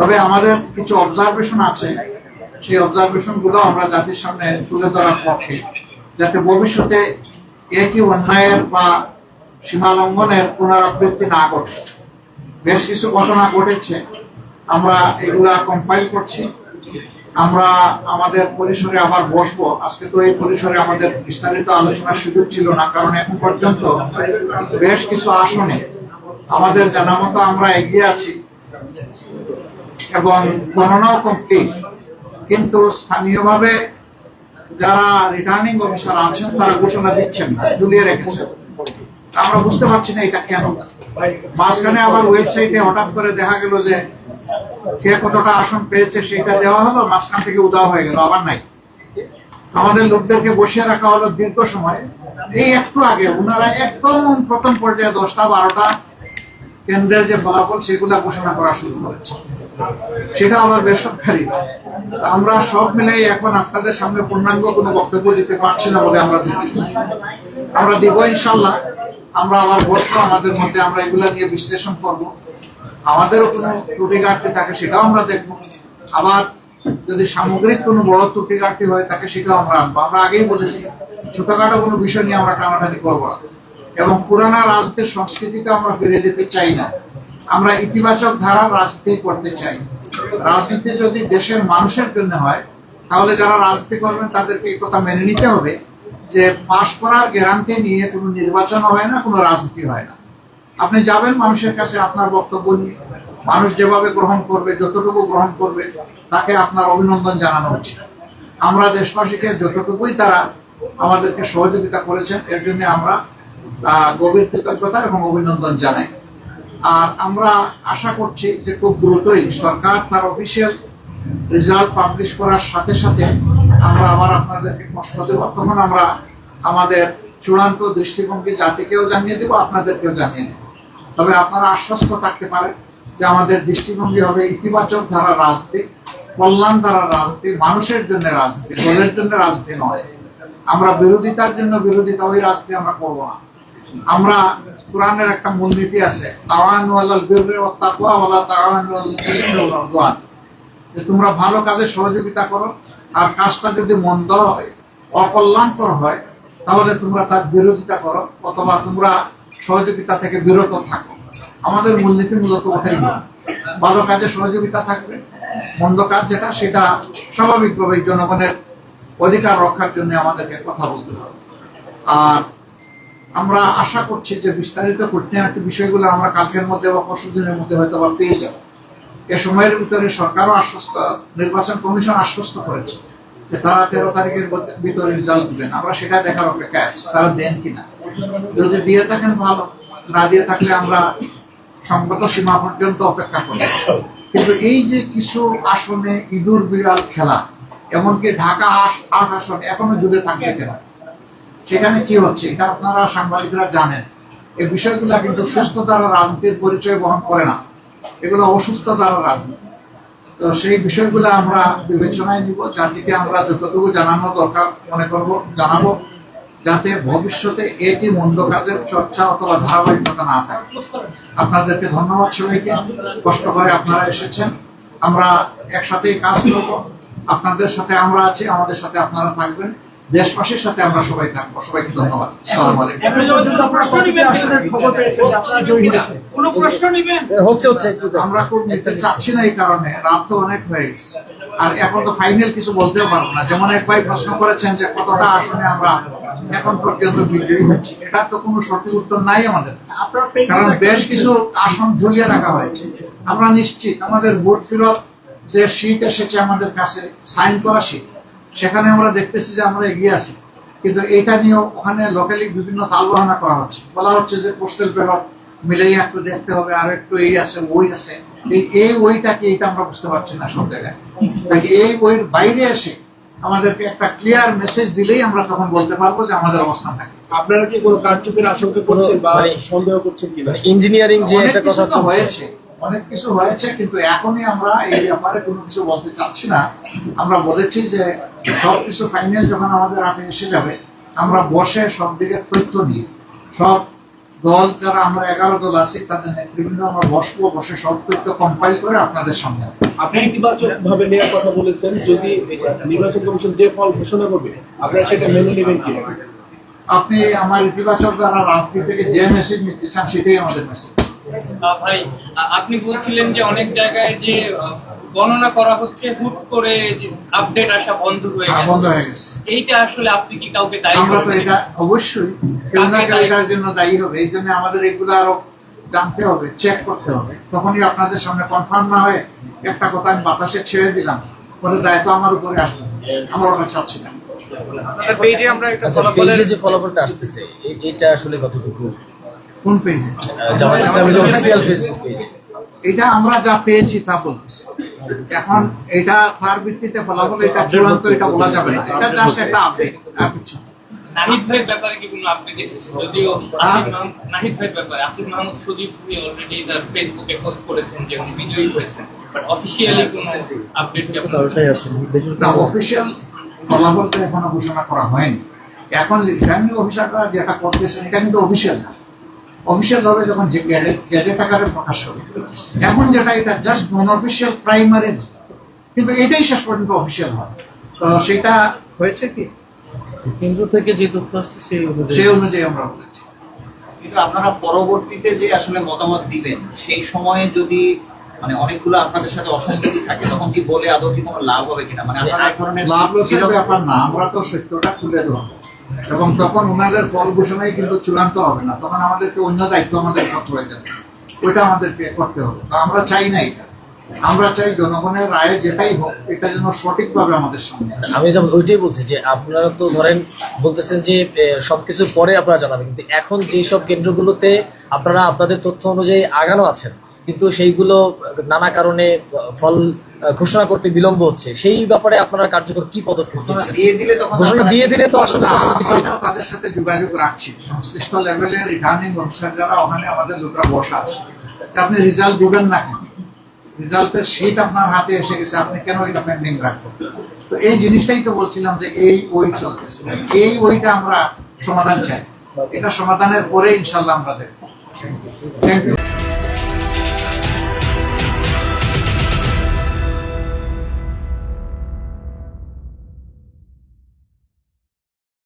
তবে আমাদের কিছু অবজারভেশন আছে, সেই অবজারভেশন গুলো আমরা জাতির সামনে তুলে ধরার পক্ষে, যাতে ভবিষ্যতে একই অন্যায়ের বা সীমা লঙ্ঘনের পুনরাবৃত্তি না ঘটে। বেশ কিছু ঘটনা ঘটেছে, আমরা এগুলা কম্পাইল করছি। আমরা আমাদের পরিসরে আবার বসবো। আজকে তো এই পরিসরে আমাদের বিস্তারিত আলোচনার সুযোগ ছিল না, কারণ এখন পর্যন্ত বেশ কিছু আসনে আমাদের জানা মতো আমরা এগিয়ে আছি এবং গণনাও কমপ্লিট, কিন্তু স্থানীয়ভাবে যারা রিটার্নিং অফিসার আছেন তারা ঘোষণা দিচ্ছেন না, ঝুলিয়ে রেখেছেন। আমরা বুঝতে পারছি না এটা কেন। মাঝখানে আবার ওয়েবসাইটে হঠাৎ করে দেখা গেল যে কে কতটা আসন পেয়েছে সেটা দেওয়া হলো, মাঝখান থেকে উদাও হয়ে গেল, আবার নাই। আমাদের লোকদেরকে বসিয়ে রাখা হলো দীর্ঘ সময়। এই একটু আগে ওনারা একদম প্রথম পর্যায়ে 10টা 12টা কেন্দ্রের যে ফলাফল সেগুলা ঘোষণা করা শুরু করেছে, সেটা আমার বেসরকারি। আমরা সব মিলে এখন আপনাদের সামনে পূর্ণাঙ্গ কোনো বক্তব্য দিতে পারছি না বলে আমরা দিব ইনশাল্লাহ। আমরা আবার বসবো, আমাদের মধ্যে আমরা এগুলা নিয়ে বিশ্লেষণ করব। আমাদেরও কোনো ত্রুটি ঘাটতি থাকে সেটাও আমরা দেখবো। আবার যদি সামগ্রিক কোনো বড় ত্রুটি ঘাটতি হয় তাকে সেটাও আমরা আনবো। আমরা আগেই বলেছি ছোটখাটো কোনো বিষয় নিয়ে আমরা টানাটানি করবো না, এবং পুরানা রাজনীতির সংস্কৃতিতে আমরা ফিরে যেতে চাই না। আমরা ইতিবাচক ধারার রাজনীতি করতে চাই। রাজনীতি যদি দেশের মানুষের জন্য হয়, তাহলে যারা রাজনীতি করবেন তাদেরকে এই কথা মেনে নিতে হবে যে পাশ করার গ্যারান্টি নিয়ে কোনো নির্বাচন হয় না, কোনো রাজনীতি হয় না। আপনি যাবেন মানুষের কাছে আপনার বক্তব্য নিয়ে, মানুষ যেভাবে গ্রহণ করবে, যতটুকু গ্রহণ করবে, তাকে আপনার অভিনন্দন জানানো উচিত। আমরা দেশবাসীকে যতটুকুই তারা আমাদেরকে সহযোগিতা করেছেন এর জন্য আমরা গভীর কৃতজ্ঞতা এবং অভিনন্দন জানাই। আর আমরা আশা করছি যে খুব দ্রুতই সরকার তার অফিসিয়াল রেজাল্ট পাবলিশ করার সাথে সাথে আমরা আবার আপনাদেরকে কষ্ট দেব। তখন আমরা আমাদের চূড়ান্ত দৃষ্টিভঙ্গি জাতিকেও জানিয়ে দেব, আপনাদেরকেও জানিয়ে দেব। তবে আপনারা আশ্বস্ত থাকতে পারেন যে আমাদের দৃষ্টিভঙ্গি হবে ইতিবাচক ধারা রাজনীতি, কল্যাণ ধারা রাজনীতি, মানুষের জন্য রাজনীতি, দলের জন্য রাজনীতি নয়। আমরা বিরোধিতার জন্য বিরোধিতা, ওই রাজনীতি আমরা করবো না। আমরা কোরআনের একটা মূলনীতি আছে, তাওয়ানু আলাল বিররি ওয়াত তাকওয়া ওয়ালা তাওয়ানু আলাল ইসমি ওয়াল উদওয়ান, যে তোমরা ভালো কাজে সহযোগিতা করো, আর কাজটা যদি মন্দ হয়, অকল্যাণকর হয়, তাহলে তোমরা তার বিরোধিতা করো অথবা তোমরা সহযোগিতা থেকে বিরত থাকো। আমাদের মূলনীতি মূলত ওটাই, ভালো কাজে সহযোগিতা থাকবে, মন্দ কাজ যেটা সেটা স্বাভাবিকভাবে জনগণের অধিকার রক্ষার জন্য আমাদেরকে কথা বলতে হবে। আর আমরা আশা করছি যে বিস্তারিত খুঁটিনাটি বিষয়গুলো আমরা কালকের মধ্যে বা পরশু দিনের মধ্যে হয়তো বা পেয়ে যাব। এ সময়ের ভিতরে সরকারও আশ্বস্ত, নির্বাচন কমিশন আশ্বস্ত করেছে যে তারা 13 তারিখের ভিতরে রেজাল্ট দিবেন। আমরা সেটা দেখার অপেক্ষায় আছি, তারা দেন কিনা। যদি দিয়ে থাকেন ভালো, না দিয়ে থাকলে আমরা সংগত সীমা পর্যন্ত অপেক্ষা করব। কিন্তু এই যে কিছু আসনে ইঁদুর বিড়াল খেলা, এমনকি ঢাকা 8 আসন এখনো জুড়ে থাকবে কেন, সেখানে কি হচ্ছে এটা আপনারা সাংবাদিকরা জানেন। এই বিষয়গুলো কিন্তু সুস্থ দ্বারা রাজনীতির পরিচয় বহন করে না, এগুলো অসুস্থ দ্বারা রাজনীতি। তো সেই বিষয়গুলো আমরা বিবেচনায় নিব, জাতিকে আমরা যতটুকু জানানো দরকার মনে করব জানাবো, যাতে ভবিষ্যতে এটি মন্দ কাজের চর্চা অথবা ধারাবাহিকতা না থাকে। আপনাদেরকে ধন্যবাদ সবাইকে, কষ্ট করে আপনারা এসেছেন। আমরা একসাথেই কাজ করব, আপনাদের সাথে আমরা আছি, আমাদের সাথে আপনারা থাকবেন, দেশবাসীর সাথে আমরা সবাই থাকবো। সবাইকে ধন্যবাদ। আসসালামু আলাইকুম। আমরা খুব নিতে চাচ্ছি না, এই কারণে রাত তো অনেক হয়ে গেছে, আর এখন তো ফাইনাল কিছু বলতেও পারবো না। যেমন এক ভাই প্রশ্ন করেছেন যে কতটা আসনে আমরা এখন পর্যন্ত বিজয়ী হচ্ছি, এটার তো কোনো সঠিক উত্তর নাই আমাদের, কারণ বেশ কিছু আসন ঝুলিয়ে রাখা হয়েছে। আমরা নিশ্চিত আমাদের ভোট ফেরত যে শীট এসেছে আমাদের কাছে, সাইন করা শীট, সেখানে আমরা দেখতেছি যে আমরা এগিয়ে আছি। কিন্তু এটা নিয়েও ওখানে লোকালি বিভিন্ন তালবাহানা করা হচ্ছে, বলা হচ্ছে যে পোস্টাল ব্যালট মিলেই একটু দেখতে হবে, আর একটু এই আছে ওই আছে। এই ওইটা কি, এটা আমরা বুঝতে পারছি না সব জায়গায়। এই ওইর বাইরে এসে আমাদেরকে একটা ক্লিয়ার মেসেজ দিলেই আমরা তখন বলতে পারবো যে আমাদের অবস্থান থাকে। আপনারা কি কোনো কারচুপির আশঙ্কা করছেন বা সন্দেহ করছেন কিনা? ইঞ্জিনিয়ারিং যে একটা কথা হয়েছে, অনেক কিছু হয়েছে, কিন্তু এখনই আমরা এই ব্যাপারে কোনো কিছু বলতে চাচ্ছি না। আমরা বলেছি যে সবকিছু ফাইনাল যখন আমাদের হাতে এসে যাবে, আমরা বসে সব দিকে তথ্য নিয়ে, সব দল যারা আমরা 11 দল আছি তাদের নেতৃবৃন্দ আমরা বসে সব তথ্য কম্পাইল করে আপনাদের সামনে আনবো। আপনি ইতিবাচক ভাবে নেওয়ার কথা বলেছেন, যদি নির্বাচন কমিশন যে ফল ঘোষণা করবে আপনারা সেটা মেনে নেবেন কি? আপনি আমার ইতিবাচক দ্বারা রাজনীতি থেকে যে মেসেজ নিতে চান সেটাই আমাদের মেসেজ। ভাই, আপনি বলছিলেন যে অনেক জায়গায় যে গণনা করা হচ্ছে, হুট করে আপডেট আসা বন্ধ হয়ে গেছে। এইটা আসলে আপনি কি কাউকে দায়ী আমরা তো করবেন? এটা অবশ্যই কেউ না কেউ এটার জন্য দায়ী হবে। এই জন্য আমাদের এগুলো আরো জানতে হবে, চেক করতে হবে। তখনই আপনাদের সামনে কনফার্ম না হয়ে একটা কথা আমি বাতাসে ছেড়ে দিলাম, পরে দায়িত্ব আমার উপরে আসবে। আমার ওটা চাচ্ছি না। পেজে আমরা একটা পেজে যে ফলাফলটা আসতেছে এটা আসলে কতটুকু? কোন পেজে? জামাত ইসলামের যে অফিসিয়াল ফেসবুক পেজ। এটা আমরা যা পেয়েছি তা বলতেছি। এখন এটা তার ভিত্তিতে ফলাফল এটা চূড়ান্ত এটা বলা যাবে না। এটা জাস্ট একটা আপডেট। নাহিদ ভাইয়ের ব্যাপারে কি কোনো আপডেট এসেছে? যদিও নাহিদ ভাইয়ের ব্যাপারে আসিফ মাহমুদ সজীব ভাই অলরেডি তার ফেসবুকে পোস্ট করেছেন যে উনি বিজয়ী হয়েছেন, বাট অফিশিয়ালি কোনো আপডেট কি আপনারা? না, অফিসিয়াল ফলাফল তো এখনো ঘোষণা করা হয়নি। এখন রিটার্নিং অফিসাররা যেটা করতেছেন এটা কিন্তু অফিসিয়াল না। অফিসিয়াল হবে যখন যে গেজেট আকারে প্রকাশ হবে। এখন যেটা এটা জাস্ট নন অফিসিয়াল প্রাইমারি, কিন্তু এটাই শেষ পর্যন্ত অফিসিয়াল হয়। তো সেটা হয়েছে কি কেন্দ্র থেকে যে তথ্য আসছে সেই অনুযায়ী আমরা বলেছি। কিন্তু আপনারা পরবর্তীতে যে আসলে মতামত দিবেন সেই সময়ে যদি মানে অনেকগুলো আপনাদের সাথে অসঙ্গতি থাকে তখন কি বলে আদৌ কি কোনো লাভ হবে কিনা? মানে আপনারা এক ধরনের লাভ লসের ব্যাপার না, আমরা তো সত্যটা তুলে ধরবো এবং তখন ওনাদের ফল ঘোষণাই কিন্তু চূড়ান্ত হবে না। তখন আমাদেরকে অন্য দায়িত্ব আমাদের পড়ে যাবে, ওইটা আমাদেরকে করতে হবে। তো আমরা চাই না এটা। আমরা চাই জনগণের রায়ে যেটাই হোক এটা যেন সঠিকভাবে আমাদের সামনে আসে। আমি যেমন ওইটাই বলছি যে আপনারা তো ধরেন বলতেছেন যে সবকিছুর পরে আপনারা জানাবেন, কিন্তু এখন যেসব কেন্দ্রগুলোতে আপনারা আপনাদের তথ্য অনুযায়ী আগানো আছেন কিন্তু সেইগুলো নানা কারণে ফল ঘোষণা করতে বিলম্ব হচ্ছে, সেই ব্যাপারে আপনারা কার্যকর কি পদক্ষেপ নিচ্ছেন? ঘোষণা দিয়ে দিলে তো আসলে আমরা তাদের সাথে যোগাযোগ রাখছি। সংশ্লিষ্ট লেভেলের রিটার্নিং অফিসার যারা ওখানে আমাদের লোকরা বসা আছে, আপনি রেজাল্ট দিবেন না কেন? রেজাল্টের শীট আপনার হাতে এসে গেছে, আপনি কেন এটা পেন্ডিং রাখবেন? তো এই জিনিসটাই তো বলছিলাম যে এই ওই চলতেছে, এই ওইটা আমরা সমাধান চাই। এটা সমাধানের পরে ইনশাল্লাহ আমরা দেখব। Thank you.